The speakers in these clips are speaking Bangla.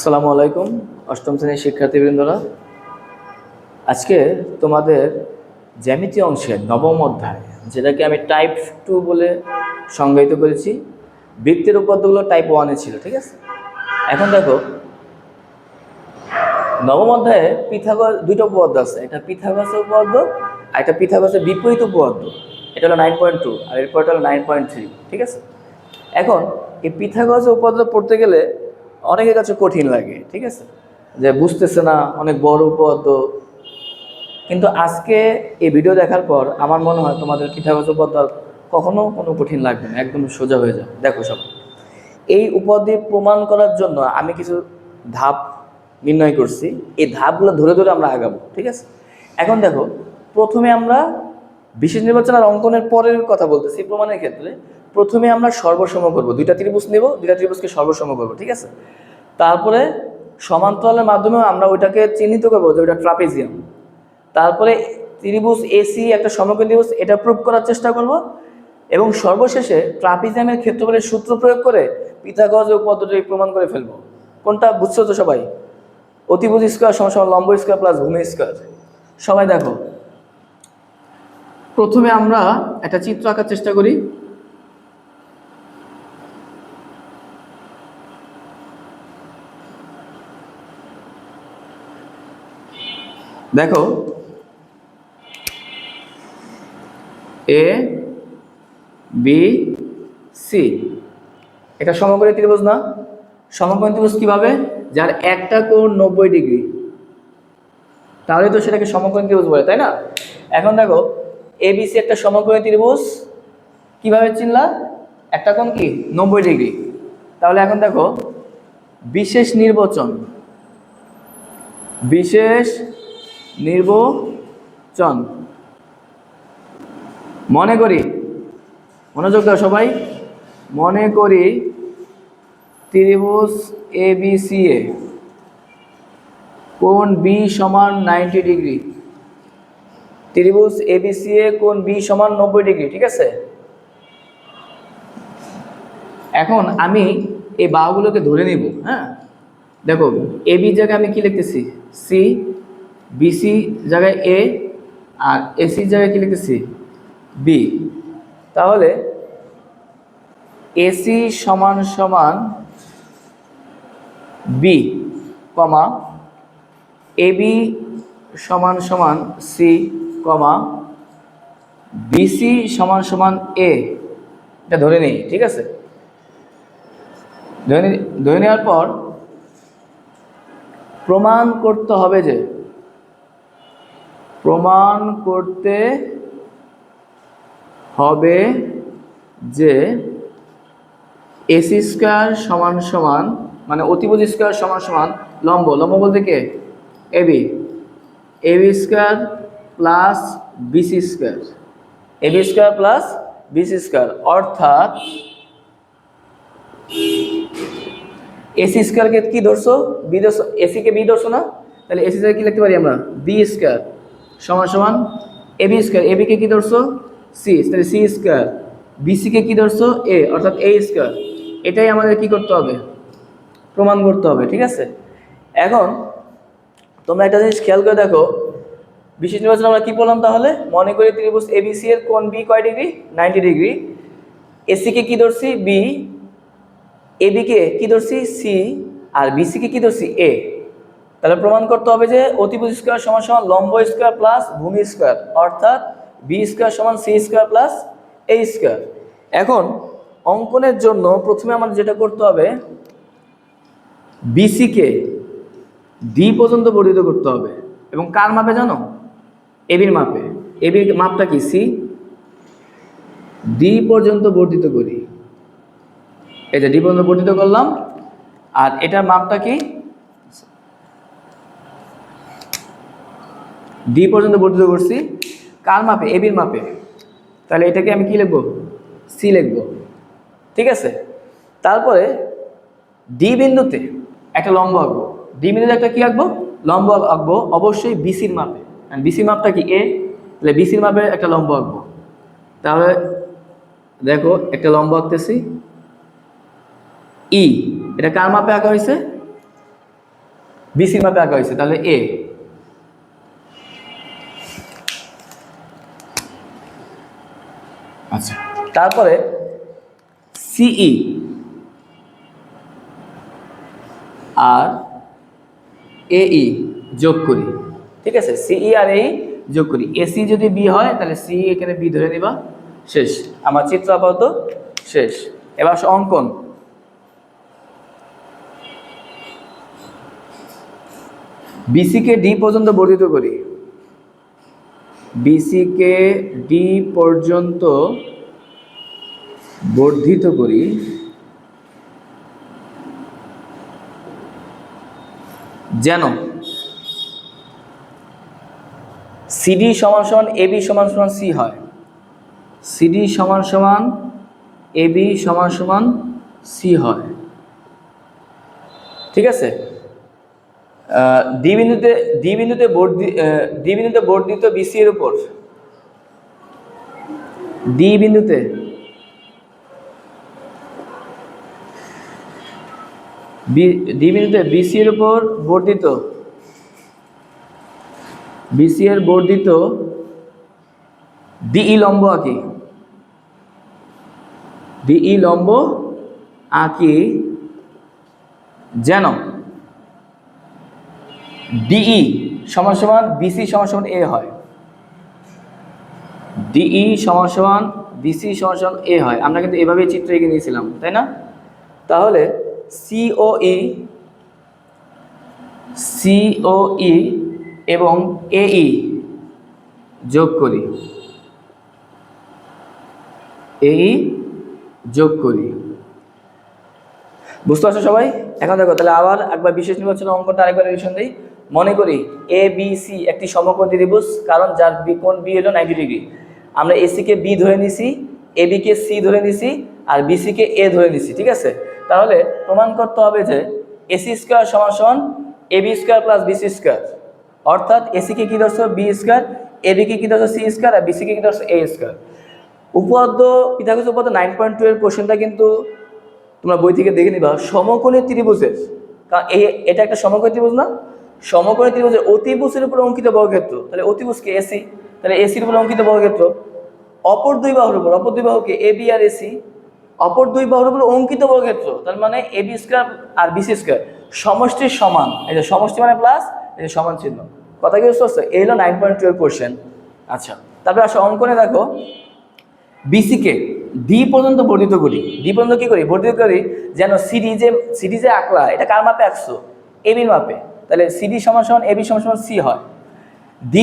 আসসালামু আলাইকুম অষ্টম শ্রেণীর শিক্ষার্থীবৃন্দরা। আজকে তোমাদের জ্যামিতি অংশের নবম অধ্যায়, যেটাকে আমি টাইপ 2 বলে সংজ্ঞায়িত করেছি। বৃত্তের উপপাদ্যগুলো টাইপ 1-এ ছিল, ঠিক আছে। এখন দেখো, নবম অধ্যায়ে পিথাগোরাস দুইটা উপপাদ্য আছে, একটা পিথাগোরাসের উপপাদ্য আর একটা পিথাগোরাসের বিপরীত উপপাদ্য। এটা হলো 9.2 আর এরপরটা হলো 9.3, ঠিক আছে। এখন এই পিথাগোরাসের উপপাদ্য পড়তে গেলে অনেকের কাছে কঠিন লাগে, ঠিক আছে, যে বুঝতেছে না, অনেক বড় উপপাদ্য। কিন্তু আজকে এই ভিডিও দেখার পর আমার মনে হয় তোমাদের পিথাগোরাস উপপাদ্য আর কখনো কোনো কঠিন লাগবে না, একদম সোজা হয়ে যাবে। দেখো সব এই উপপাদ্য প্রমাণ করার জন্য আমি কিছু ধাপ নির্ণয় করছি, এই ধাপগুলো ধরে ধরে আমরা আগাবো, ঠিক আছে। এখন দেখো, প্রথমে আমরা বিশেষ নির্বাচন আর অঙ্কনের পরের কথা বলতেছি। প্রমাণের ক্ষেত্রে প্রথমে আমরা সর্বসম করব, দুইটা ত্রিভুজ নেব, দুইটা ত্রিভুজকে সর্বসম করব, ঠিক আছে। তারপরে সমান্তরালের মাধ্যমে আমরা ওইটাকে চিহ্নিত করবো যে ওইটা ট্রাপিজিয়াম। তারপরে ত্রিভুজ এসি একটা সমকোণী ত্রিভুজ, এটা প্রুভ করার চেষ্টা করব। এবং সর্বশেষে ট্রাপিজিয়ামের ক্ষেত্রফলের সূত্র প্রয়োগ করে পিথাগোরাসের উপপাদ্যটি প্রমাণ করে ফেলবো। কোনটা বুঝছো তো সবাই? অতিভুজ স্কয়ার সমান সমান লম্ব স্কয়ার প্লাস ভূমি স্কয়ার। সবাই দেখো, প্রথমে আমরা একটা চিত্র আঁকার চেষ্টা করি। দেখো, এ বি সি এটা সমকোণী ত্রিভুজ না? সমকোণী ত্রিভুজ কিভাবে? যার একটা কোণ 90 ডিগ্রি, তাহলে তো সেটাকে সমকোণী ত্রিভুজ বলে, তাই না? এখন দেখো, এবিসি একটা সমকোণী ত্রিভুজ, কিভাবে চিনলা? একটা কোণ কি 90 ডিগ্রি। তাহলে এখন দেখো, বিশেষ নির্বাচন, বিশেষ নির্বাচন মনে করি, মনোযোগ দাও সবাই, মনে করি ত্রিভুজ এবিসি এ কোণ বি সমান 90 ডিগ্রি। ত্রিভুজ এবিসি এ কোণ বি সমান 90 ডিগ্রি, ঠিক আছে। এখন আমি এই বাহুগুলোকে ধরে নিব। হ্যাঁ, দেখো, এবি জায়গায় আমি কি লিখতেছি? সি। বিসি জায়গায় এ, আর এসি জায়গায় কি লিখতেছি? বি। তাহলে এসি সমান সমান বি, কমা এবি সমান সমান সি, কমা বিসি সমান সমান এ। এটা ধরে নিই, ঠিক আছে। ধরে নেওয়ার পর প্রমাণ করতে হবে যে, প্রমাণ করতে হবে যে এসি স্কয়ার সমান সমান, মানে অতিভুজ স্কয়ার সমান সমান লম্ব, লম্ব বলতে কে? AB, AB square plus BC square, AB square plus BC square. অর্থাৎ এসি স্কয়ারকে কি ধরছো? বি ধরছো। এসি কে বি ধরছো না? তাহলে এসি স্কয়ার কি লিখতে পারি আমরা? বি স্কয়ার সমান সমান এবি স্কয়ার। এবি কে কি ধরছো? সি, তাহলে সি স্কয়ার। বিসি কে কি ধরছো? এ, অর্থাৎ এ স্কয়ার। এটাই আমাদের কি করতে হবে? প্রমাণ করতে হবে, ঠিক আছে। এখন তোমরা একটা জিনিস খেয়াল করে দেখো, বিশেষ নির্বাচন আমরা কি বললাম তাহলে? মনে করি ত্রিভুজ এবিসি এর কোণ বি কয় ডিগ্রি? 90 ডিগ্রি। এসি কে কি ধরছি? বি। এবি কে কি ধরছি? সি। আর বিসি কে কি ধরছি? এ। তাহলে প্রমাণ করতে হবে যে অতিভুজ স্কয়ার সমান সমান লম্ব স্কয়ার প্লাস ভূমি স্কয়ার, অর্থাৎ বি স্কয়ার সমান C square plus A square. এখন অঙ্কনের জন্য প্রথমে আমাদের যেটা করতে হবে, বিসি কে ডি পর্যন্ত বর্ধিত করতে হবে। এবং কার মাপে জানো? এবির মাপে। এবির মাপটা কি? সি। ডি পর্যন্ত বর্ধিত করি, এই যে ডি পর্যন্ত বর্ধিত করলাম। আর এটার মাপটা কি? ডি পর্যন্ত বর্ধিত করছি। কার মাপে? এবির মাপে। তাহলে এটাকে আমি কি লিখবো? সি লিখবো, ঠিক আছে। তারপরে ডি বিন্দুতে একটা লম্ব আঁকবো। ডি বিন্দুতে একটা কি আঁকবো? লম্ব আঁকবো, অবশ্যই বিসির মাপে। বিসির মাপটা কি? এ। তাহলে বিসির মাপে একটা লম্ব আঁকবো। তাহলে দেখো, একটা লম্ব আঁকতেছি ই। এটা কার মাপে আঁকা হয়েছে? বিসির মাপে আঁকা হয়েছে, তাহলে এ। আচ্ছা, তারপরে সিই আর এই যোগ করি, ঠিক আছে? সিই আর এই যোগ করি, এসি যদি বি হয় তাহলে সি এখানে বি ধরে নিবা, শেষ। আমার চিত্র আপাতত শেষ। এবার অঙ্কন। বিসিকে ডি পর্যন্ত বর্ধিত করি, বিসিকে ডি পর্যন্ত বর্ধিত করি যেন সিডি সমান সমান এবি সমান সমান সি হয়, সিডি সমান সমান এবি সমান সমান সি হয়, ঠিক আছে? ডি বিন্দুতে বর্ধিত বিসি এর উপর, ডি বিন্দুতে বিসি এর উপর বর্ধিত, বিসি এর বর্ধিত ডিই লম্ব আঁকি, ডিই লম্ব আঁকি যেন ডিই সমান সমান বিসি সমান সমান এ হয়, ডিই সমান সমান বিসি সমান সমান এ হয়। আমরা কিন্তু এভাবেই চিত্র এঁকে নিয়েছিলাম, তাই না? তাহলে সিওই এবং এই যোগ করি, এই যোগ করি। বুঝতে পারছো সবাই? এখন দেখো, তাহলে আবার একবার বিশেষ নির্বাচন অঙ্কটা আরেকবার রিভিশন দিই। মনে করি এ বি সি একটি সমকোণ ত্রিভুজ, কারণ যার কোণ বি হলো 90 ডিগ্রি। আমরা এসিকে বি ধরে নিছি, এবিকে সি ধরে নিছি, আর বিসিকে এ ধরে নিছি, ঠিক আছে? তাহলে প্রমাণ করতে হবে যে এসি স্কোয়ার সমান সমান AB square plus BC square, অর্থাৎ এসিকে কি ধরছো বি স্কোয়ার, এবিকে কি ধরছো সি স্কোয়ার, আর বিসিকে কি ধরছো এ স্কোয়ার। উপপাদ্য পিথাগোরাস উপপাদ্য 9.2 এর কোশ্চেনটা কিন্তু তোমরা বই থেকে দেখে নিবা সমকোণী ত্রিভুজের, কারণ এটা একটা সমকোণী ত্রিভুজ না? সমকোণী ত্রিভুজের অতিভুজের উপর অঙ্কিত বর্গক্ষেত্র, তাহলে অতিভুজকে এসি, তাহলে এসির উপর অঙ্কিত বর্গক্ষেত্র অপর দুই বাহুর উপর, অপর দুই বাহুকে এ বি আর এসি, অপর দুই বাহুর উপর অঙ্কিত বর্গক্ষেত্র, তার মানে A B square R BC square সমষ্টির সমান। এই যে সমষ্টি মানে প্লাস, এই যে সমান চিহ্ন। কথা কি বুঝতে পারছো? এই হলো 9.2 এর কোশ্চেন। আচ্ছা, তারপরে আসো অঙ্কনে দেখো, বিসিকে ডি পর্যন্ত বর্ধিত করি, ডি পর্যন্ত কি করি? বর্ধিত করি যেন সিডি যে আঁকলা, এটা কার মাপে আঁকছো? এবির মাপে, তাহলে সিডি সমান সমান এবি সমান সমান সি হয়। ডি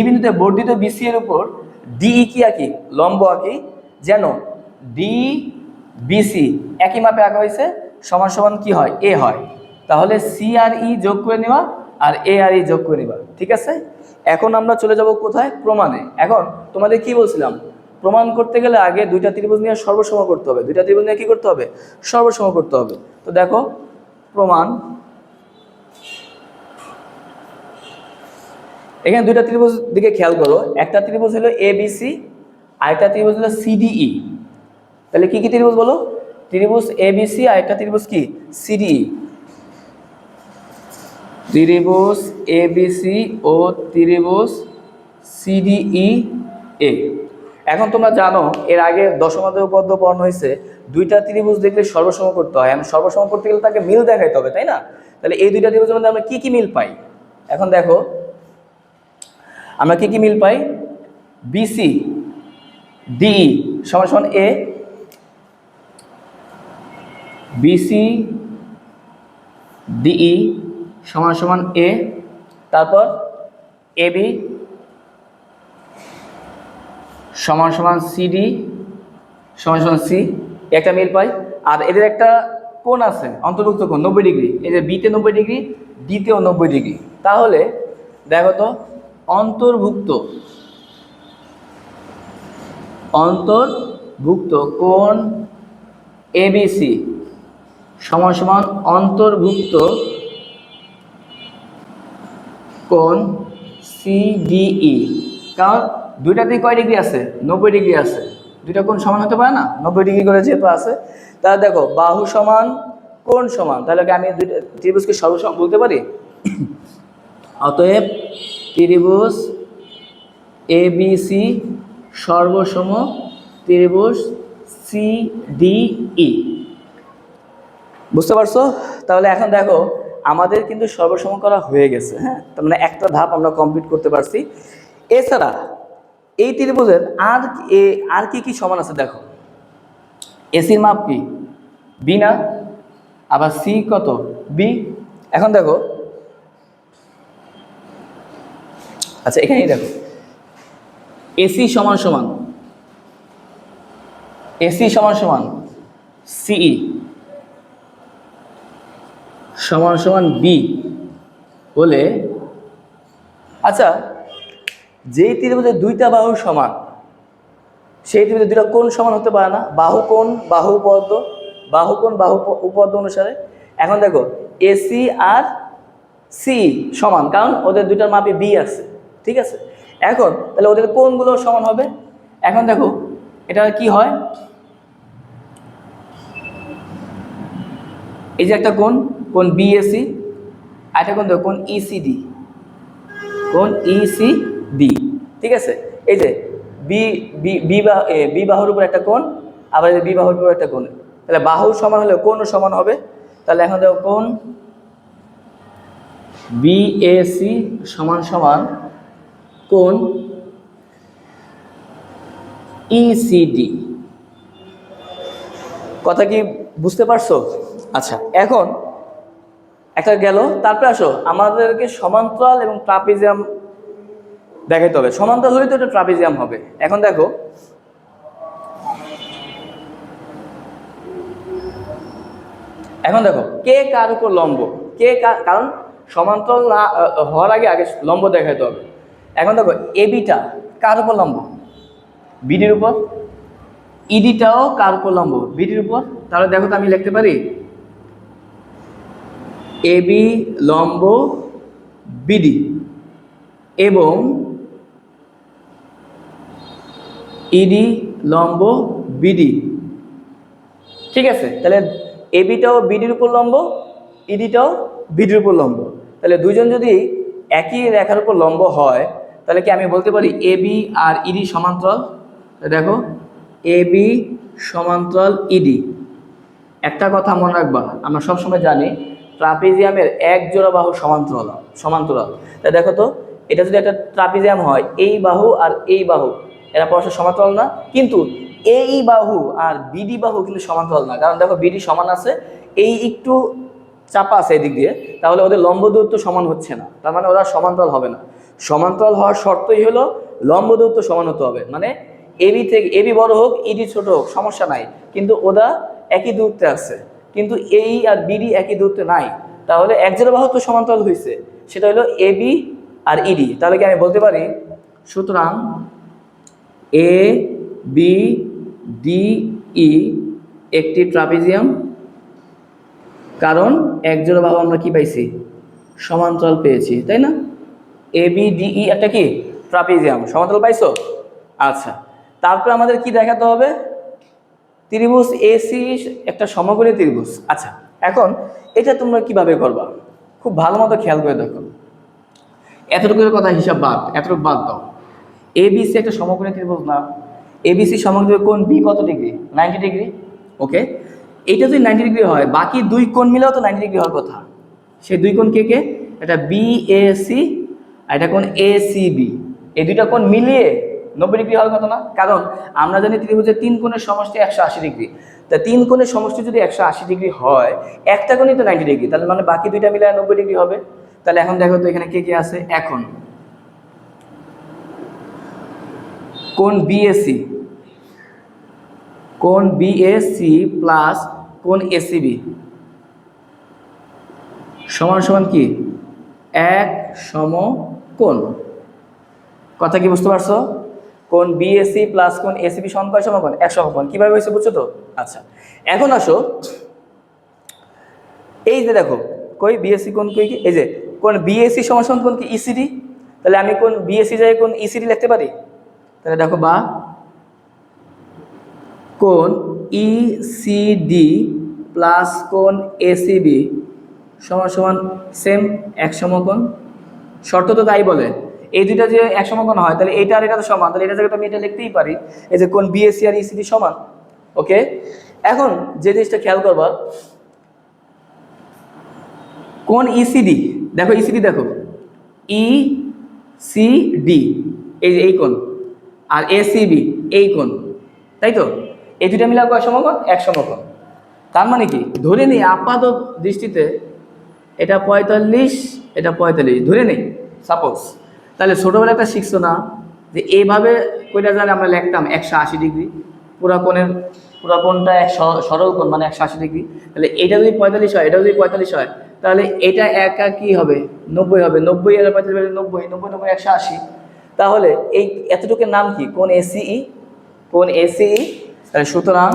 বিন্দুতে বর্ধিত বিসি এর উপর ডিই কি আঁকি? লম্ব আঁকি যেন ডি বিসি একই মাপে আঁকা হয়েছে, সমান সমান কি হয়? এ হয়। তাহলে সি আর ই যোগ করে নেওয়া আর এ আর ই যোগ করে নেওয়া, ঠিক আছে? এখন আমরা চলে যাব কোথায়? প্রমাণে। এখন তোমাদের কি বলছিলাম, প্রমাণ করতে গেলে আগে দুইটা ত্রিভুজ নিয়ে সর্বসম করতে হবে, দুইটা ত্রিভুজ নিয়ে কি করতে হবে? সর্বসম করতে হবে। তো দেখো প্রমাণ, এখানে দুইটা ত্রিভুজ দিকে খেয়াল করো, একটা ত্রিভুজ হলো এবিসি আর একটা ত্রিভুজ হলো সিডিই। তাহলে কি কি ত্রিভুজ বলো? ত্রিভুজ এবিসি আর একটা ত্রিভুজ কি? সিডিই। ত্রিভুজ এবিসি ও ত্রিভুজ সিডিই এ। এখন তোমরা জানো এর আগে দশমাদের উপপাদ্য পড়ানো হয়েছে, দুইটা ত্রিভুজ দেখলে সর্বসম করতে হয়। আমি সর্বসম করতে গেলে তাকে মিল দেখাইতে হবে, তাই না? তাহলে এই দুইটা ত্রিভুজের মধ্যে আমরা কি কি মিল পাই? এখন দেখো আমরা কি কি মিল পাই? বিসি ডিই সমান সমান এ, বিসি ডিই সমান সমান এ, তারপর এবি সমান সমান সিডি সমান সমান সি, একটা মিল পাই। আর এদের একটা কোণ আছে, অন্তর্ভুক্ত কোণ 90 ডিগ্রি, এই যে বিতে 90 ডিগ্রি, ডিতেও 90 ডিগ্রি। তাহলে দেখো তো অন্তর্ভুক্ত কোণ এবিসি সমান সমান অন্তর্ভুক্ত কোণ সিডিই, কারণ দুইটাতেই কয় ডিগ্রি আছে? 90 ডিগ্রি আছে। দুইটা কোণ সমান হতে পারে না? 90 ডিগ্রি করে যেহেতু আছে। তাহলে দেখো বাহু সমান কোণ সমান, তাহলে কি আমি দুইটা ত্রিভুজকে সর্বসম বলতে পারি? অতএব ত্রিভুজ ABC সর্বসম ত্রিভুজ CDE। বুঝতে পারছো? তাহলে এখন দেখো আমাদের কিন্তু সর্বসম করা হয়ে গেছে। হ্যাঁ, তার মানে একটা ধাপ আমরা কমপ্লিট করতে পারছি। এছাড়া এই ত্রিভুজের আর কি কি সমান আছে দেখো। এসির মাপ কি? বি না? আবার সি কত? বি। এখন দেখো, আচ্ছা এখানেই দেখো, এসি সমান সমান সিই সমান সমান বি বলে, আচ্ছা যেই ত্রিভুজের দুইটা বাহু সমান সেই ত্রিভুজের দুইটা কোণ সমান হতে পারে না? বাহু কোণ বাহু উপপাদ্য, বাহু কোণ বাহু উপপাদ্য অনুসারে। এখন দেখো এসি আর সি সমান, কারণ ওদের দুইটার মাপে বি আছে, ঠিক আছে। এখন তাহলে ওদের কোণগুলো সমান হবে। এখন দেখো এটা কি হয়, এই যে একটা কোণ, কোণ বিএসি, আর একটা কোণ দেখো কোণ ইসিডি, কোণ ইসিডি, ঠিক আছে। এই যে বি বাহুর উপর একটা কোণ, আবার বি বাহুর উপর একটা কোণ, তাহলে বাহু সমান হলে কোণও সমান হবে। তাহলে এখন দেখো কোণ বিএসি সমান সমান কোণ ইসিডি। কথা কি বুঝতে পারছো? আচ্ছা এখন একটা গেল, তারপরে আসো আমাদেরকে সমান্তরাল এবং ট্রাপিজিয়াম দেখাইতে হবে। সমান্তরাল হলে তো এটা ট্রাপিজিয়াম হবে। এখন দেখো কে কার উপর লম্ব, কারণ সমান্তরাল না হওয়ার আগে লম্ব দেখাইতে হবে। এখন দেখো এবিটা কার উপর লম্ব? বিডির উপর। ইডিটাও কার উপর লম্ব? বিডির উপর। তাহলে দেখো তো আমি লিখতে পারি এবি লম্ব বিডি এবং ইডি লম্ব বিডি, ঠিক আছে। তাহলে এবিটাও বিডির উপর লম্ব, ইডিটাও বিডির উপর লম্ব। তাহলে দুজন যদি একই রেখার উপর লম্ব হয় তাহলে কি আমি বলতে পারি এবি আর ইডি সমান্তরাল? দেখো এবি সমান্তরাল ইডি। একটা কথা মনে রাখবা, আমরা সবসময় জানি ট্রাপিজিয়ামের এক জোড়া বাহু সমান্তরাল। তাই দেখো তো, এটা যদি একটা ট্রাপিজিয়াম হয়, এই বাহু আর এই বাহু এরা পরস্পর সমান্তরাল না, কিন্তু এই বাহু আর বিডি বাহু কিন্তু সমান্তরাল না। কারণ দেখো বিডি সমান আছে, এই একটু চাপা আছে এদিক দিয়ে, তাহলে ওদের লম্ব দূরত্ব সমান হচ্ছে না, তার মানে ওরা সমান্তরাল হবে না। সমান্তরাল হওয়ার শর্তই হলো লম্ব দূরত্ব সমান হতে হবে। মানে এবি বড় হোক ইডি ছোট হোক সমস্যা নাই, কিন্তু ওরা একই দূরত্বে আছে, কিন্তু এই আর বিডি একই দূরত্বে নাই। তাহলে এক জোড়া বাহু তো সমান্তরাল হয়েছে, সেটা হলো এবি আর ইডি। তাহলে কি আমি বলতে পারি সুতরাং এ বি ডি ই একটি ট্রাপিজিয়াম, কারণ এক জোড়া বাহু আমরা কি পাইছি? সমান্তরাল পেয়েছি, তাই না? এ বি ডি ই একটা কি ট্রাপিজিয়াম, সমান্তরাল পাইছো? আচ্ছা, তারপরে আমাদের কি দেখাতে হবে? ত্রিভুজ এসি একটা সমকোণী ত্রিভুজ। আচ্ছা এখন এটা তোমরা কিভাবে করবা খুব ভালো মতো খেয়াল করে দেখো। এতটুকুর কথা হিসাব বাদ, এতটুকু বাদ দাও। এবিসি একটা সমকোণী ত্রিভুজ না? এবিসি সমকোণী কোণ বি কত ডিগ্রি? 90 ডিগ্রি। ওকে, এটা যদি 90 ডিগ্রি হয়, বাকি দুই কোণ মিলেও তো 90 ডিগ্রি হওয়ার কথা। সেই দুই কোণ কে? এটা বিএসি আর এটা কোণ এসিবি। এই দুইটা কোণ মিলিয়ে 90 ডিগ্রি হওয়ার কথা না? কারণ আমরা জানি ত্রিভুজের তিন কোণের সমষ্টি 180 ডিগ্রি। তা তিন কোণের সমষ্টি যদি 180 ডিগ্রি হয়, একটা কোণই তো 90 ডিগ্রি, তাহলে মানে বাকি দুইটা মিলে 90 ডিগ্রি হবে। তাহলে এখন দেখো তো এখানে কে আছে। এখন কোণ বিএসি প্লাস কোণ এসিবি সমান সমান কি? এক সমকোণ। কথা কি বুঝতে পারছো? কোণ বিএসি প্লাস কোণ এসিবি সমান কয় সমকোণ? এক সমকোণ। কিভাবে হয়েছে বুঝছো তো? আচ্ছা এখন আসো, এই যে দেখো কই বিএসি কোণ কই কি? এই যে কোণ বিএসি সমান সমান কোণ কি? ইসিডি। তাহলে আমি কোণ বিএসি যাই কোণ ইসিডি লিখতে পারি। তাহলে দেখো বা কোণ ইসিডি প্লাস কোণ এসিবি সমান সমান সেম এক সমকোণ। শর্ত তো তাই বলে এই দুইটা যে এক সমকোণ হয় তাহলে এইটা আর এটা তো সমান, তাহলে এটা জায়গায় আমি এটা লিখতেই পারি এই যে কোণ বিএসি আর ইসিবি সমান। ওকে, এখন যে জিনিসটা খেয়াল করবা, কোণ ইসিডি দেখো, ইসিডি দেখো ইসিডি এই যে এই কোণ, আর এসিবি এই কোণ, তাই তো? এই দুইটা মিলে কয় সমকোণ? এক সমকোণ। তার মানে কি, ধরে নিই আপাত দৃষ্টিতে এটা 45 এটা 45 ধরে নেই সাপোজ, তাহলে ছোটোবেলা একটা শিখছো না যে এইভাবে কইটা জানে আমরা লিখতাম 180 ডিগ্রি, পুরা কোণটা এক সরল কোণ মানে 180 ডিগ্রি। তাহলে এটা যদি 45 হয়, এটা যদি 45 হয়, তাহলে এটা একা কি হবে? 90 হবে। 90 আর 45 90, 90 90 180। তাহলে এই এতটুকুর নাম কি? কোণ এসিই। কোণ এসিই, তাহলে সুতরাং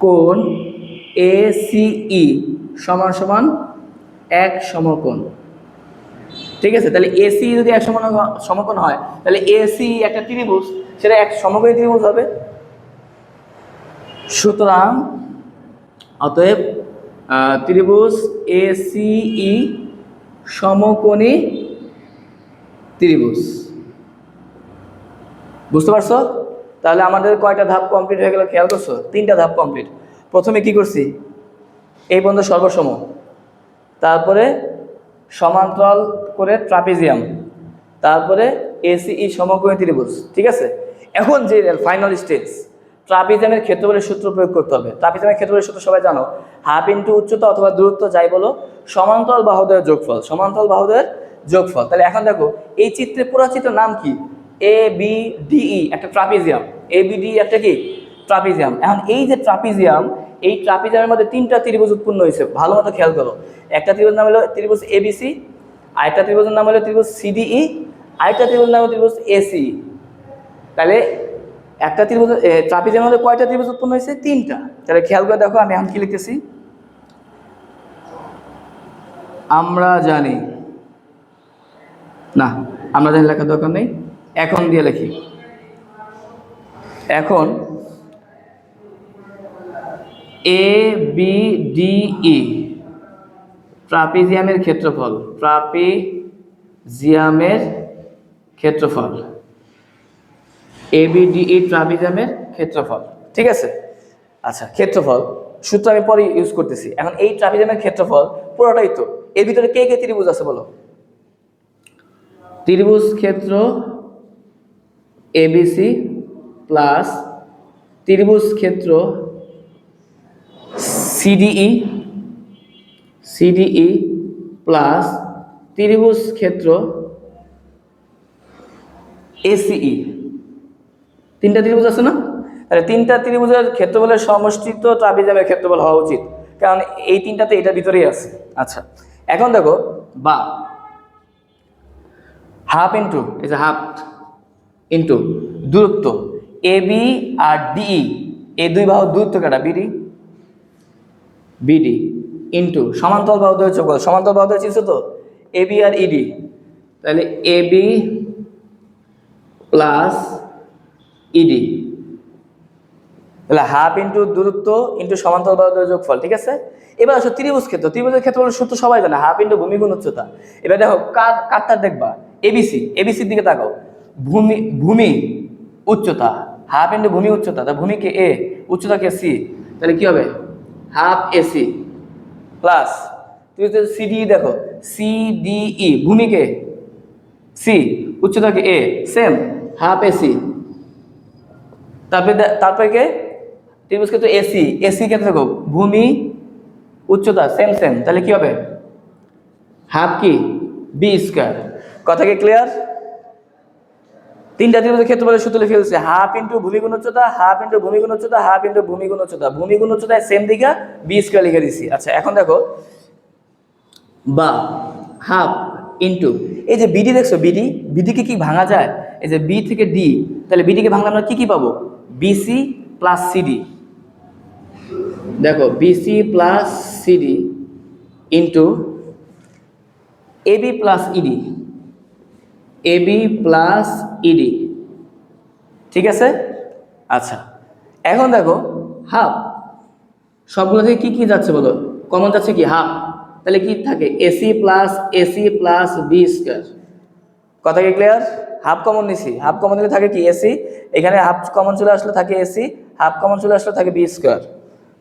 কোণ এসিই সমান সমান এক সমকোণ। ঠিক আছে, তাহলে এসি যদি এক সমকোণ হয় তাহলে এসি একটা ত্রিভুজ, সেটা এক সমকোণী ত্রিভুজ হবে। সুতরাং অতএব ত্রিভুজ এসিই সমকোণী ত্রিভুজ। বুঝতে পারছো? তাহলে আমাদের কয়টা ধাপ কমপ্লিট হয়ে গেল খেয়াল করছো? 3টা ধাপ কমপ্লিট। প্রথমে কি করছি? এই পর্যন্ত সর্বসম, তারপরে সমান্তরাল করে ট্রাপিজিয়াম, তারপরে এসিই সমকোণী ত্রিভুজ। ঠিক আছে, এখন যে ফাইনাল স্টেজ, ট্রাপিজিয়ামের ক্ষেত্রফলের সূত্র প্রয়োগ করতে হবে। ট্রাপিজিয়ামের ক্ষেত্রফলের সূত্র সবাই জানো, হাফ ইন্টু উচ্চতা অথবা দূরত্ব যাই বলো সমান্তরাল বাহুদ্বয়ের যোগফল, সমান্তরাল বাহুদ্বয়ের যোগফল। তাহলে এখন দেখো এই চিত্রে, পুরো চিত্রের নাম কি? এ বি ডিই একটা ট্রাপিজিয়াম, এ বি ডি একটা কি ট্রাপিজিয়াম। এখন এই যে ট্রাপিজিয়াম, এই ট্রাপিজিয়ামের মধ্যে 3টা ত্রিভুজ উৎপন্ন হয়েছে, ভালো মতো খেয়াল করো। একটা ত্রিভুজের নাম হলো ত্রিভুজ এবিসি, আরেকটা ত্রিভুজের নাম হলো ত্রিভুজ সিডিই, আরেকটা ত্রিভুজের নাম হলো ত্রিভুজ এসিই। তাহলে একটা ত্রিভুজ ট্রাপিজিয়ামের মধ্যে কয়টা ত্রিভুজ উৎপন্ন হয়েছে? 3টা। তাহলে খেয়াল করে দেখো আমি এখন কি লিখতেছি, আমরা জানি না, আমরা জানি লেখার দরকার নেই, এখন দিয়ে লিখি। এখন এ বি ডি ই ট্রাপিজিয়ামের ক্ষেত্রফল, ট্রাপিজিয়ামের ক্ষেত্রফল, এ বি ডি ই ট্রাপিজিয়ামের ক্ষেত্রফল। ঠিক আছে, আচ্ছা ক্ষেত্রফল সূত্র আমি পরে ইউজ করতেছি। এখন এই ট্রাপিজিয়ামের ক্ষেত্রফল পুরোটাই তো, এর ভিতরে কে কে ত্রিভুজ আছে বলো? ত্রিভুজ ক্ষেত্র এবিসি প্লাস ত্রিভুজ ক্ষেত্র সিডিই, সিডিই প্লাস ত্রিভুজ ক্ষেত্র এসিই। 3টা ত্রিভুজ আছে না? তাহলে 3টা ত্রিভুজের ক্ষেত্রফলের সমষ্টি তো ট্রাপিজিয়ামের ক্ষেত্রফল হওয়া উচিত, কারণ এই 3টাতে এটার ভিতরেই আছে। আচ্ছা এখন দেখো, বা হাফ ইন্টু, এই যে হাফ ইন্টু দূরত্ব এ বি আর ডিই, এই দুই বাহুর দূরত্ব কাটা বিডি, বিডি ইন্টু সমান্তরাল বাহুদ্বয়ের যোগফল, সমান্তরাল বাহুদ্বয় চিনছো তো এ বি আর ইডি, তাহলে এ বি প্লাস ইডি, তাহলে হাফ ইন্টু দূরত্ব ইন্টু সমান্তরাল বাহুদ্বয়ের যোগফল। ঠিক আছে, এবার আসো ত্রিভুজ ক্ষেত্র, ত্রিভুজের ক্ষেত্রফলের সূত্র সবাই জানে, হাফ ইন্টু ভূমি গুণ উচ্চতা। এবার দেখো কারটা দেখবা, এবিসি, এবিসির দিকে তাকাও, ভূমি উচ্চতা, হাফ ইন্টু ভূমি উচ্চতা, তা ভূমিকে এ, উচ্চতাকে সি, তাহলে কি হবে? হাফ এসি প্লাস তুমি যদি সিডি দেখো, সিডিই ভূমিকে সি, উচ্চতাকে এ, সেম হাফ এসি। তারপরে কে? ত্রিভুজ ক্ষেত্র এসি, এসি ক্ষেত্রে দেখো ভূমি উচ্চতা সেম সেম, তাহলে কি হবে? হাফ কি বি স্কয়ার। কথা কি ক্লিয়ার? 3টা ত্রিভুজের ক্ষেত্রফলের সূত্র লিখে ফেলছে, হাফ ইন্টু ভূমি গুণ উচ্চতা, হাফ ইন্টু ভূমি গুণ উচ্চতা, হাফ ইন্টু ভূমি গুণ উচ্চতা, ভূমি গুণ উচ্চতায় সেম দিকে বি স্কয়ার লিখে দিছি। আচ্ছা এখন দেখো, বা হাফ ইন্টু এই যে বিডি দেখছো, বিডি, বিডিকে কি ভাঙা যায়? এই যে বি থেকে ডি, তাহলে বিডিকে ভাঙলে আমরা কি কি পাবো? বিসি প্লাস সিডি, দেখো BC plus CD into AB plus ED, AB plus ED. ঠিক আছে, আচ্ছা এখন দেখো হাফ সবগুলো থেকে কি কি যাচ্ছে বলো? কমন যাচ্ছে কি? হাফ। তাহলে কি থাকে? AC plus B square. কথা কি ক্লিয়ার? হাফ কমন নিছি, হাফ কমন নিলে থাকে কি? এসি। এখানে হাফ কমন চলে আসলে থাকে এসি, হাফ কমন চলে আসলে থাকে বি স্কয়ার।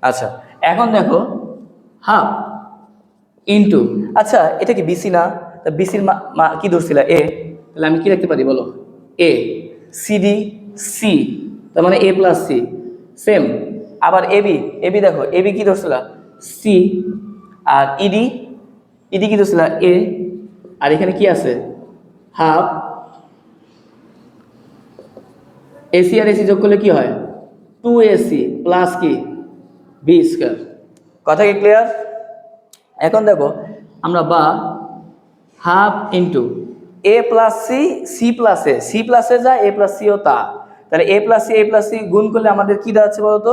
আচ্ছা, এখন দেখো হাফ ইন্টু, আচ্ছা এটা কি বিসি না? বিসির কি ধরছিল? এ। তাহলে আমি কি লিখতে পারি বলো? এ সিডি সি, তার মানে এ প্লাস সি। সেম আবার এবি, এবি দেখো এবি কি ধরছিল? সি। আর ইডি, ইডি কি ধরছিল? এ। আর এখানে কি আছে? হাফ। এসি আর এসি যোগ করলে কি হয়? 2ac প্লাস কি? B square. কথা কি ক্লিয়ার? এখন দেখো আমরা বা half into A plus C, C plus A, C plus A যা এ প্লাস সিও তা। তাহলে এ প্লাস সি গুণ করলে আমাদের কি দাঁড়াচ্ছে বলতো?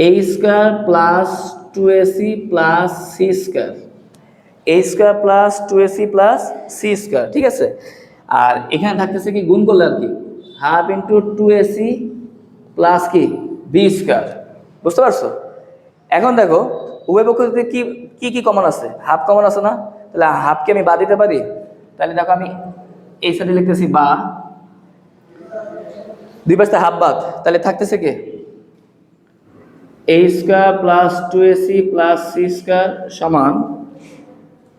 A square plus 2ac plus C square, A square plus 2ac plus C square. ঠিক আছে, আর এখানে থাকতেছে কি? গুণ করলে আর কি? হাফ ইন্টু 2ac প্লাস কি? B square. বুঝতে পারছো? এখন দেখো উভয় পক্ষ থেকে কি কি কি কমন আছে? হাফ কমন আছে না? তাহলে হাফকে আমি বাদ দিতে পারি। তাহলে দেখো আমি এই সাইডে লিখতেছি বা, দুই পাশে হাফ বাদ, তাহলে থাকতেছে কি? A square plus 2ac plus C square সমান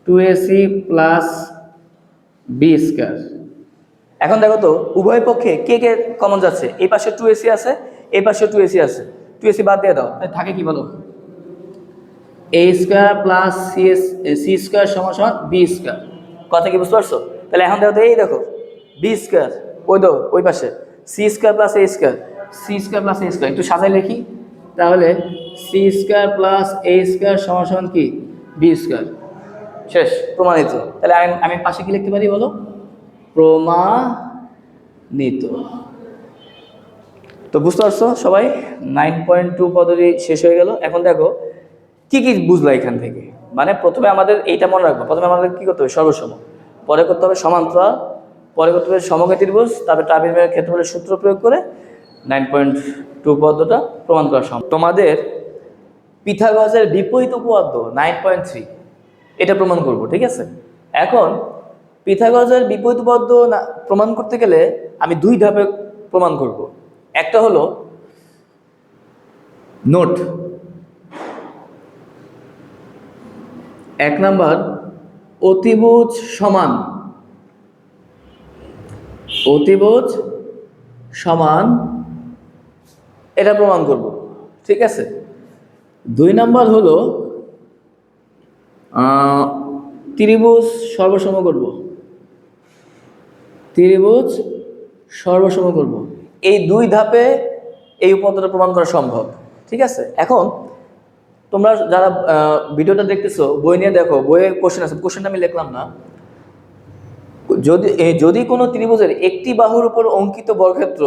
2ac প্লাস বি স্কয়ার। এখন দেখো তো উভয় পক্ষে কে কে কমন যাচ্ছে? এই পাশে 2ac আছে, এই পাশে 2ac আছে, 2ac বাদ দিয়ে দাও, তাহলে থাকে কি বলো? এ স্কয়ার প্লাস সি স্কয়ার সমান সমান বি স্কয়ার। কথা কি বুঝতে পারছো? তাহলে এখন দেখো তো, এই দেখো বি স্কয়ার, ওই দো ওই পাশে C square plus A square, C square plus A square. একটু সাজাই লিখি তাহলে, C square plus A square সমান সমান কি? B square. শেষ, প্রমাণিত। তাহলে আমি পাশে কি লিখতে পারি বলো? প্রমাণিত। তো বুঝতে পারছো সবাই? 9.2 পদ্ধতি শেষ হয়ে গেল। এখন দেখো কি কি বুঝলা এখান থেকে। মানে প্রথমে আমাদের এইটা মনে রাখবো, প্রথমে আমাদের কি করতে হবে? সর্বসম, পরে করতে হবে সমান্তরাল, পরে করতে হবে সমকোণী ত্রিভুজ, তারপরে ট্রাপিজয়েডের ক্ষেত্রফলের সূত্র প্রয়োগ করে 9.2 পদ্ধতিটা প্রমাণ করা সম্ভব। তোমাদের পিথাগোরাসের বিপরীত উপপাদ্য 9.3 এটা প্রমাণ করব। ঠিক আছে, এখন পিথাগোরাসের বিপরীত উপপাদ্য প্রমাণ করতে গেলে আমি দুই ধাপে প্রমাণ করব। একটা হলো নোট, 1 নাম্বার অতিভুজ সমান, অতিভুজ সমান এটা প্রমাণ করব। ঠিক আছে, 2 নাম্বার হলো ত্রিভুজ সর্বসম করব, ত্রিভুজ সর্বসম করব। এই দুই ধাপে এই উপপাদ্যটা প্রমাণ করা সম্ভব। ঠিক আছে, এখন তোমরা যারা ভিডিওটা দেখতেছো বই নিয়ে দেখো, বইয়ে কোশ্চেন আছে, কোশ্চেনটা আমি লিখলাম না। যদি কোনো ত্রিভুজের একটি বাহুর উপর অঙ্কিত বর্গক্ষেত্র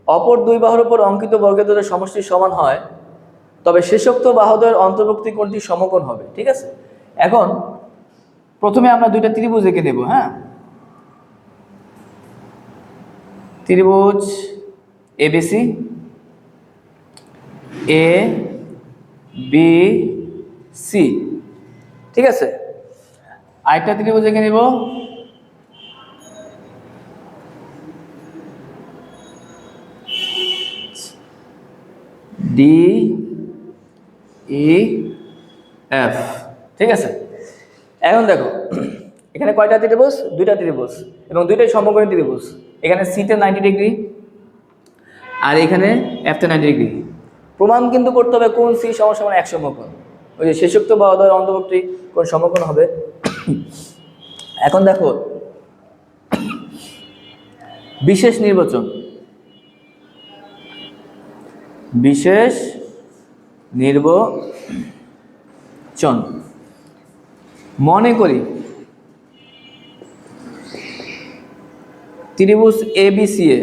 অপর দুই বাহুর উপর অঙ্কিত বর্গক্ষেত্রের সমষ্টি সমান হয়, তবে শেষোক্ত বাহুদ্বয়ের অন্তর্ভুক্তি কোণটি সমকোণ হবে। ঠিক আছে, এখন প্রথমে আমরা দুইটা ত্রিভুজ এঁকে নেব। হ্যাঁ, ত্রিভুজ এবিসি, এ বি সি। ঠিক আছে, আরেকটা ত্রিভুজ এঁকে নেব, ডি ই এফ। ঠিক আছে, এখন দেখো এখানে কয়টা ত্রিভুজ? দুইটা ত্রিভুজ, এবং দুইটাই সমকোণী ত্রিভুজ। এখানে সিতে 90 ডিগ্রি আর এখানে এফতে 90 ডিগ্রি। প্রমাণ কিন্তু করতে হবে কোন সি সমান সমান 1 সমকোণ। ওই যে শেষোক্ত বাহুদ্বয়ের অন্তর্ভুক্তি কোন সমকোণ হবে। এখন দেখো বিশেষ নির্বাচন, বিশেষ নির্বাচন মনে করি ত্রিভুজ এবিসি এ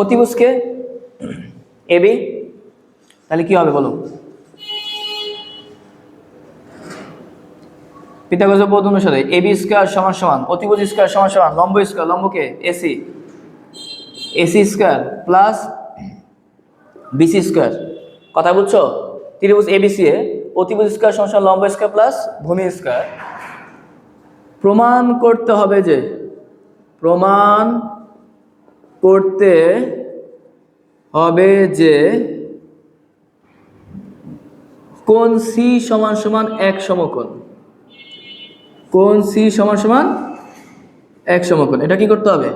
অতিভুজকে এবি, তাহলে কি হবে বলো? পিথাগোরাসের উপপাদ্য অনুসারে এবি স্কয়ার সমান সমান অতিভুজ স্কয়ার সমান সমান লম্ব স্কয়ার, লম্বকে AC AC square plus BC square. কথা বুঝছো? ত্রিভুজ এবিসি এ অতিভুজ স্কোয়ার সমান লম্ব স্কোয়ার প্লাস ভূমি স্কোয়ার। প্রমাণ করতে হবে যে কোণ সি সমান সমান এক সমকোণ। কোণ সি সমান সমান এক সমকোণ, এটা কি করতে হবে?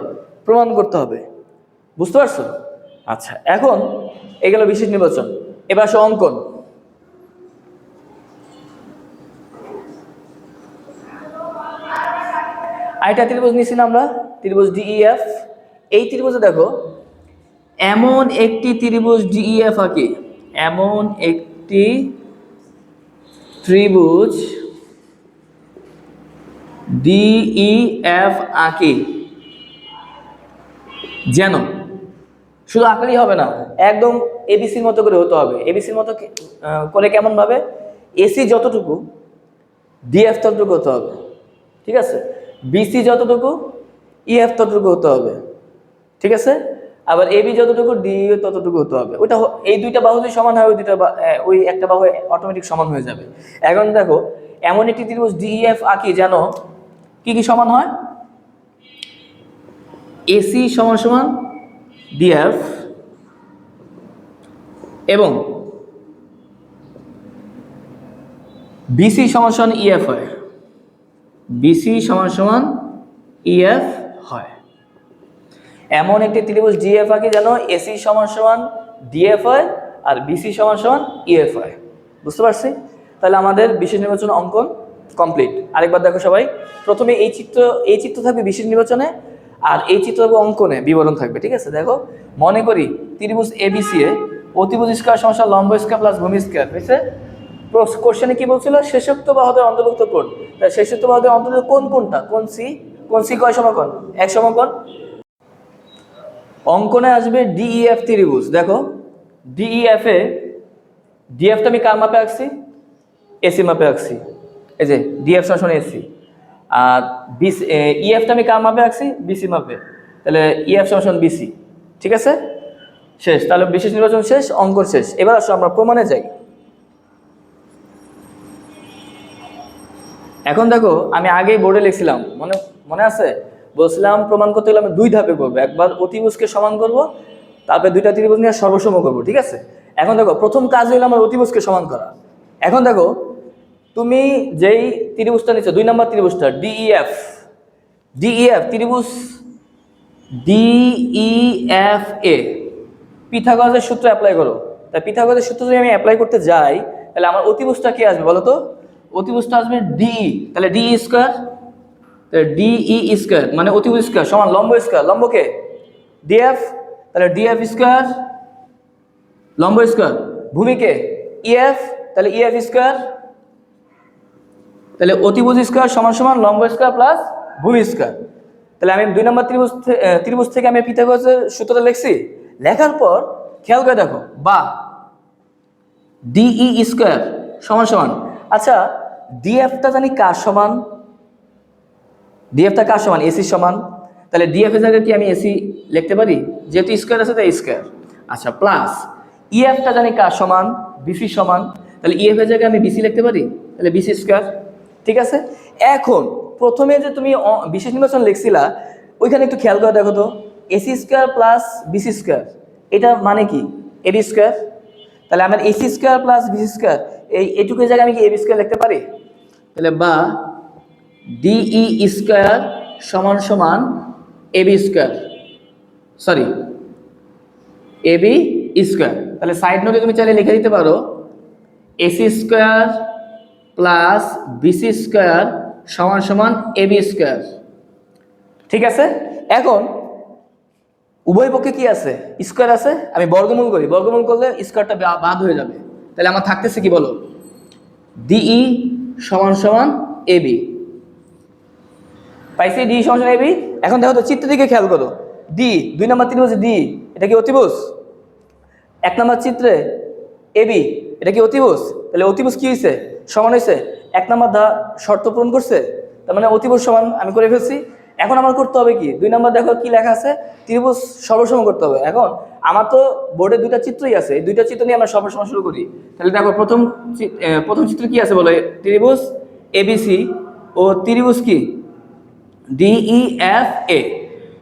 প্রমাণ করতে হবে। বুঝতে পারছো? আচ্ছা, এখন এগুলো বিশেষ নির্বাচন। এবার আসো অঙ্কন। আরেকটা ত্রিভুজ নিয়েছি না আমরা, ত্রিভুজ ডিইএফ। এই ত্রিভুজে দেখো এমন একটি ত্রিভুজ ডিইএফ আঁকি, এমন একটি ত্রিভুজ ডিইএফ আঁকি যেন, শুধু আঁকলেই হবে না, একদম এবিসির মতো করে হতে হবে। এবিসির মতো করে কেমন ভাবে? এসি যতটুকু ডিএফ ততটুকু হতে হবে, ঠিক আছে? বিসি যতটুকু ইএফ ততটুকু হতে হবে, ঠিক আছে? আবার এবি যতটুকু ডি ততটুকু হতে হবে। ওইটা এই দুইটা বাহু যদি সমান হয়, ওই একটা বাহু অটোমেটিক সমান হয়ে যাবে। এখন দেখো এমন একটি ত্রিভুজ ডিইএফ আঁকি যেন কি কি সমান হয়? এসি সমান সমান ডিএফ এবং বিসি সমান সমান ইএফ হয়। বিসি সমান সমান ইএফ হয়। এমন একটি ত্রিভুজ ডিএফ আঁকি যেন এসি সমান সমান ডিএফ হয় আর বিসি সমান সমান ইএফ হয়। বুঝতে পারছি? তাহলে আমাদের বিশেষ নির্বাচন অঙ্কন কমপ্লিট। আরেকবার দেখো সবাই, প্রথমে এই চিত্র থাকবে বিশেষ নির্বাচনে, আর এই চিত্র থাকবে অঙ্কনে, বিবরণ থাকবে, ঠিক আছে? দেখো, মনে করি ত্রিভুজ এবিসি এ অতিভুজ স্কয়ার সমান লম্ব স্কয়ার প্লাস ভূমি স্কয়ার হয়েছে। কোশ্চেনে কি বলছিল? শেষোক্ত বাহুদের অন্তর্ভুক্ত কোণ। তাই শেষোক্ত বাহুদের অন্তর্ভুক্ত কোণ কোনটা? কোণ সি। কোণ সি কয় সমকোণ? এক সমকোণ। অঙ্কনে আসবে ডিইএফ ত্রিভুজ। দেখো ডিইএফ এ ডিএফটা আমি কার মাপে আঁকছি? এসি মাপে আঁকছি। এই যে ডিএফ সমান এসি। আর বিসি ইএফটা আমি কার মাপে আঁকছি? বিসি মাপে। তাহলে ইএফ সমান বিসি, ঠিক আছে? শেষ। তাহলে বিশেষ নির্বাচন শেষ, অঙ্কন শেষ। এবার আসো আমরা প্রমাণে যাই। এখন দেখো আমি আগেই বোর্ডে লিখছিলাম, মনে আছে? বলছিলাম প্রমাণ করতে গেলে আমি দুই ধাপে করবো। একবার অতিভুজকে সমান করব, তারপরে দুইটা ত্রিভুজ নিয়ে সর্বসম করবো, ঠিক আছে? এখন দেখো প্রথম কাজ হইলো আমার অতিভুজকে সমান করা। এখন দেখো তুমি যেই ত্রিভুজটা নিচ্ছ, 2 নম্বর ত্রিভুজটা ডিইএফ ত্রিভুজ ডিইএফ এ পিথাগোরাসের সূত্র অ্যাপ্লাই করো। তাই পিথাগোরাসের সূত্র যদি আমি অ্যাপ্লাই করতে যাই, তাহলে আমার অতিভুজটা কি আসবে বলো তো? অতিভুজটা আসবে ডিই। তাহলে ডিই স্কয়ার, তাহলে ডিই স্কয়ার মানে অতিভুজ স্কয়ার সমান লম্ব স্কয়ার। লম্বকে ডিএফ, তাহলে ডিএফ স্কয়ার লম্ব স্কয়ার। ভূমিকে ইএফ, তাহলে ইএফ স্কয়ার। তাহলে অতিভুজ স্কয়ার সমান সমান লম্ব স্কয়ার প্লাস ভূমি স্কয়ার। তাহলে আমি 2 নম্বর ত্রিভুজ থেকে আমি পিথাগোরাসের সূত্রটা লিখছি। লেখার পর খেয়াল করে দেখো, বা ডিই স্কয়ার সমান সমান, আচ্ছা ডিএফটা জানি কার সমান? ডিএফটা কার সমান? এসি সমান। তাহলে ডিএফ এর জায়গায় কি আমি এসি লিখতে পারি? যেহেতু স্কয়ার আছে তাই স্কয়ার। আচ্ছা, প্লাস ইএফটা জানি কার সমান? বিসি সমান। তাহলে ইএফ এর জায়গায় আমি বিসি লিখতে পারি, তাহলে বিসি স্কয়ার, ঠিক আছে? এখন প্রথমে যে তুমি বিশেষ নির্বাচন লিখছিলা, ওইখানে একটু খেয়াল করে দেখো তো, AC square plus BC square, এটা মানে কি? AB square. তাহলে আমার AC square plus BC square, এইটুকু জায়গায় আমি কি এবি স্কয়ার লিখতে পারি? তাহলে বা ডিই স্কয়ার সমান সমান AB square, sorry AB square. তাহলে সাইড নোটে তুমি চাইলে লিখে দিতে পারো AC square plus BC square সমান সমান এবি স্কয়ার, ঠিক আছে? এখন উভয় পক্ষে কি আছে? স্কয়ার আছে। আমি বর্গমূল করি, বর্গমূল করলে স্কয়ারটা বাদ হয়ে যাবে। তাহলে আমার থাকতেছে কি বলো? ডিই সমান সমান এবি। পাইছি ডি সমান সমান এবি। এখন দেখো তো চিত্রের দিকে খেয়াল করো, ডি 2 নম্বর ত্রিভুজ ডি, এটা কি অতিভুজ? 1 নম্বর চিত্রে এবি, এটা কি অতিভুজ? তাহলে অতিভুজ কি হয়েছে? সমান হয়েছে। 1 নম্বর শর্ত পূরণ করছে, তার মানে অতিভুজ সমান আমি করে ফেলছি। এখন আমার করতে হবে কি, 2 নম্বর দেখো কি লেখা আছে, ত্রিভুজ সর্বসম করতে হবে। এখন আমার তো বোর্ডে 2টা চিত্রই আছে, এই 2টা চিত্র নিয়ে আমরা সর্বসম শুরু করি। তাহলে দেখো প্রথম চিত্র কি আছে বলো, ত্রিভুজ এবিসি ও ত্রিভুজ কি ডিইএফএ।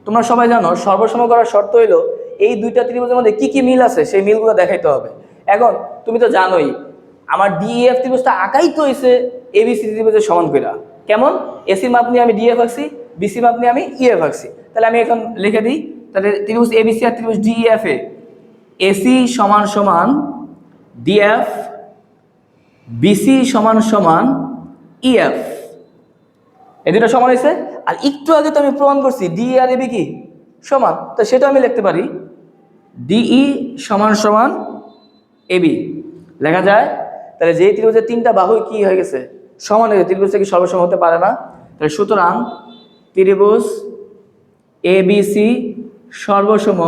তোমরা সবাই জানো সর্বসম করার শর্ত হইলো এই 2টা ত্রিভুজের মধ্যে কি কি মিল আছে সেই মিলগুলো দেখাইতে হবে। এখন তুমি তো জানোই আমার ডিইএফ ত্রিভুজটা আঁকাই তো হইছে এবিসি ত্রিভুজের সমান কইরা। কেমন, এসির মাপ নিয়ে আমি ডিএফ আঁকছি, বিসি মাপ নিয়ে আমি ইএফ আঁকছি। তাহলে আমি এখন লিখে দিই, তাহলে ত্রিভুজ এবিসি আর ত্রিভুজ ডিইএফ এ এসি সমান সমান ডিএফ, বিসি সমান সমান ইএফ, এই দুটো সমান হয়েছে। আর একটু আগে তো আমি প্রমাণ করছি ডি আর এবি কি সমান, তো সেটা আমি লিখতে পারি ডিই সমান সমান এবি লেখা যায়। তাহলে যেই ত্রিভুজের 3টা বাহু কি হয়ে গেছে সমান হয়ে গেছে, ত্রিভুজটা কি সর্বসম হতে পারে না। তাহলে সুতরাং ত্রিভুজ এবিসি সর্বসম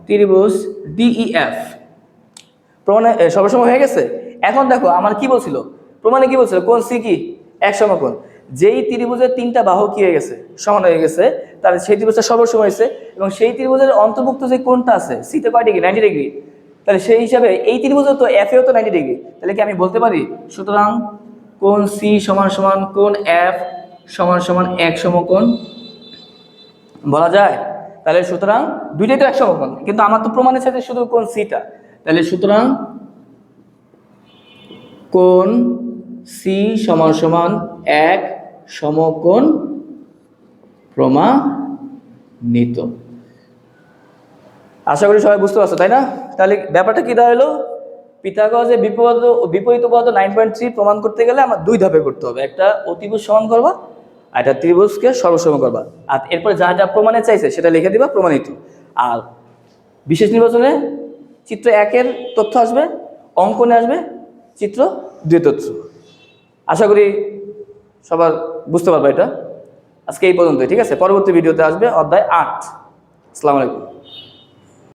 ত্রিভুজ ডিইএফ, প্রমাণে সর্বসম হয়ে গেছে। এখন দেখো আমার কি বলছিল, প্রমাণে কি বলছিল, কোণ সি কি এক সমকোণ। যেই ত্রিভুজের 3টা বাহু কি হয়ে গেছে সমান হয়ে গেছে, তাহলে সেই ত্রিভুজটা সর্বসম হয়েছে। এবং সেই ত্রিভুজের অন্তর্ভুক্ত যে কোণটা আছে সিতে কয় ডিগ্রি, 90 ডিগ্রি। তাহলে সেই হিসাবে এই ত্রিভুজও তো এফ এও তো 90 ডিগ্রি। তাহলে কি আমি বলতে পারি সুতরাং কোণ সি সমান সমান কোণ এফ সমান সমান এক সমকোণ বলা যায়। তাহলে সুতরাং দুইটাই তো এক সমকোণ, কিন্তু আমার তো প্রমাণের সাথে শুধু কোণ সিটা। তাহলে সুতরাং কোণ সি সমান সমান এক সমকোণ প্রমাণিত। আশা করি সবাই বুঝতে পারছো, তাই না? তাহলে ব্যাপারটা কি দাঁড়ালো, পিথাগোরাসের বিপরীত উপপাদ্য 9.3 প্রমাণ করতে গেলে আমার 2 ধাপে করতে হবে। একটা অতিভুজ সমান করবা, আর একটা ত্রিভুজকে সর্বসম করবা। আর এরপরে যা যা প্রমাণে চাইছে সেটা লিখে দিবা প্রমাণিত। আর বিশেষ নির্বাচনে চিত্র 1-এর তথ্য আসবে, অঙ্কনে আসবে চিত্র 2 তথ্য। আশা করি সবার বুঝতে পারবে এটা। আজকে এই পর্যন্তই, ঠিক আছে? পরবর্তী ভিডিওতে আসবে অধ্যায় 8। আসসালামু আলাইকুম।